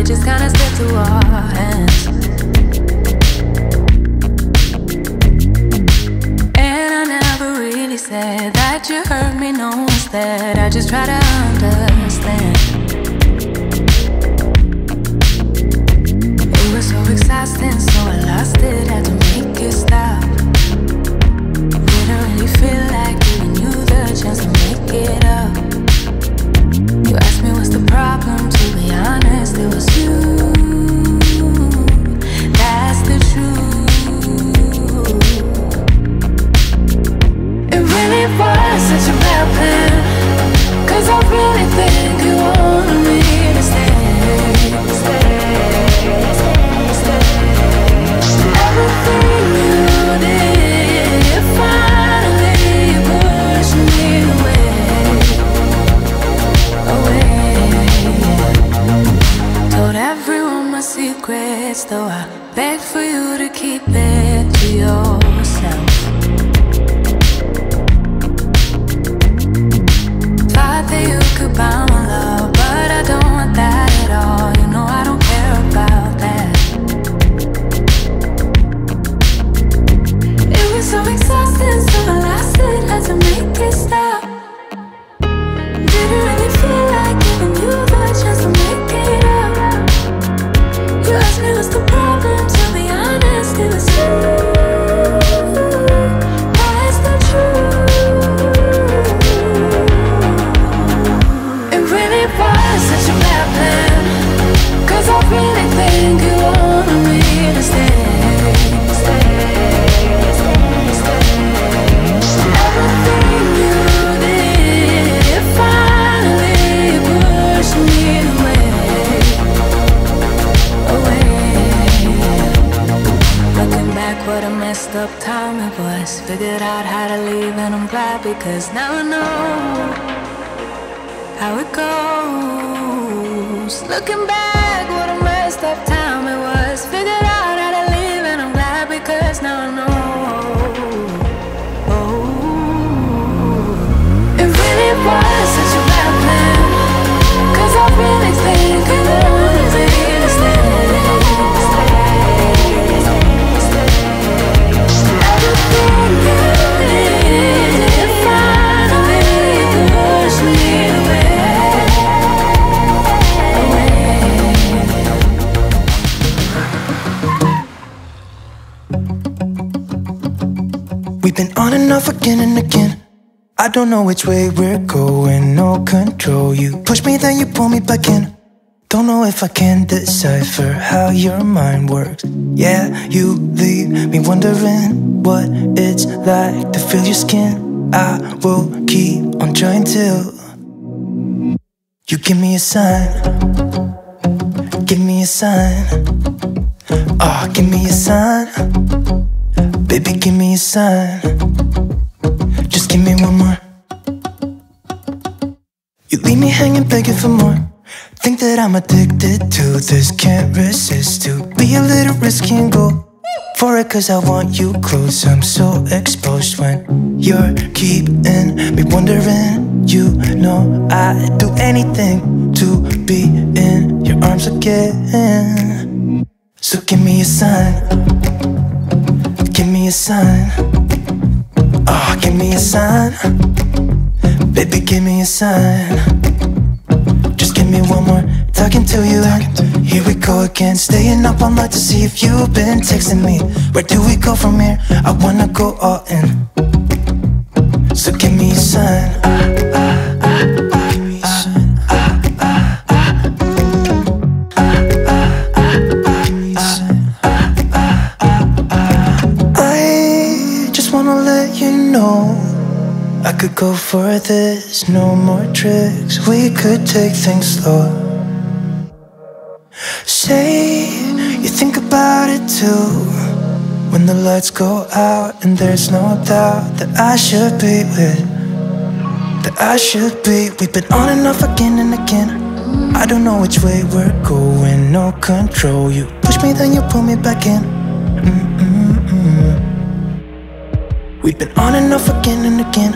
it just kinda slipped through our hands. And I never really said that you hurt me, no, instead I just try to understand. It was so exhausting, so I lost it, had to make it stop. Didn't really feel like giving you the chance to make it up. You asked me what's the problem, to be honest, it was you. That's the truth. It really was such a bad plan, 'cause I really think you wanted me to stay. Everything you did, you finally pushed me away. Told everyone my secrets, though I begged for you to keep it to yourself. Thought that you could buy my love, but I don't want that at all. You know I don't care about that. It was so exhausting, so I lost it, had to make it stop. Didn't really feel like giving you the chance to make it up. You asked me what's the problem, to be honest, it was you. That's the truth. It really was such a bad plan, 'cause I really think you wanted me to stay. Everything you did, you finally pushed me away. Looking back, what a messed up time it was. Figured out how to leave and I'm glad, because now I know how it goes. Looking back, what a messed up time it was. Figured out how to leave and I'm glad, because now I know. It really was such a bad plan, 'cause I really think you wanted me to stay. Everything you did, you finally pushed me away. We've been on and off again and again. I don't know which way we're going, no control. You push me, then you pull me back in. Don't know if I can decipher how your mind works. Yeah, you leave me wondering what it's like to feel your skin. I will keep on trying till you give me a sign. Give me a sign. Oh, give me a sign. Baby, give me a sign. Just give me one more. You leave me hanging, begging for more. Think that I'm addicted to this, can't resist to be a little risky and go for it, 'cause I want you close. I'm so exposed when you're keeping me wondering. You know I'd do anything to be in your arms again. So give me a sign. Give me a sign. Oh, give me a sign. Baby, give me a sign. Just give me one more, talking to you. Here we go again, staying up all night to see if you've been texting me. Where do we go from here? I wanna go all in. So give me a sign. I could go for this, no more tricks. We could take things slow. Say you think about it too, when the lights go out and there's no doubt that I should be with, that I should be. We've been on and off again and again. I don't know which way we're going, no control. You push me, then you pull me back in. We've been on and off again and again.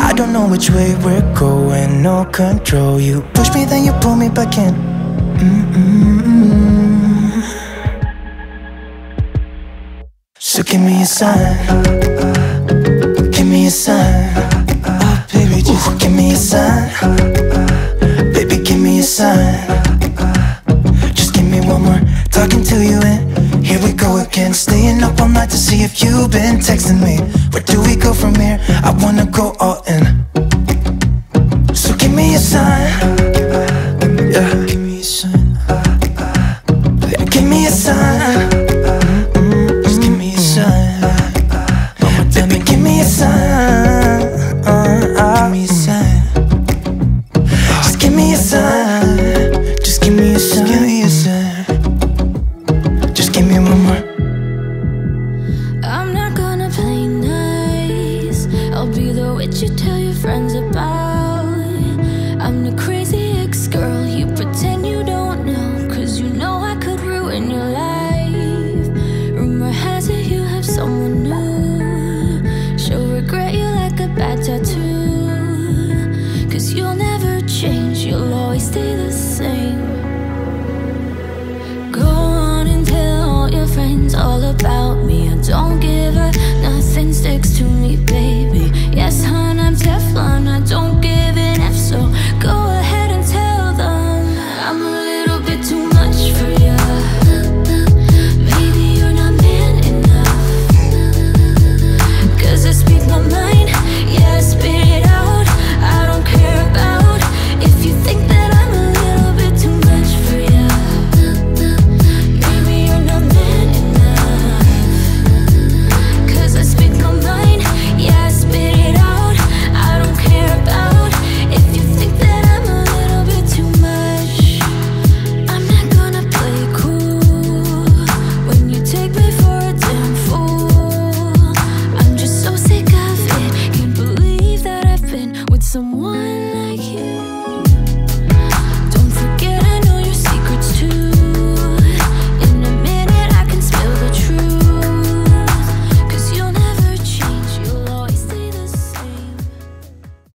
I don't know which way we're going, no control. You push me, then you pull me back in. give me a sign. Give me a sign. Oh baby, just give me a sign. Baby, give me a sign. Just give me one more talking to you and here we go again. Staying up all night to see if you've been texting me. Where do we go from here? I wanna go all in. So give me a sign. Yeah, give me a sign. Yeah, give me a sign. Just give me a sign. Baby, give me a sign. Give me a sign. Just give me a sign. Just give me a sign. Give me a sign. Just give me one more. I'm not gonna play nice. I'll be the witch you tell your friends about.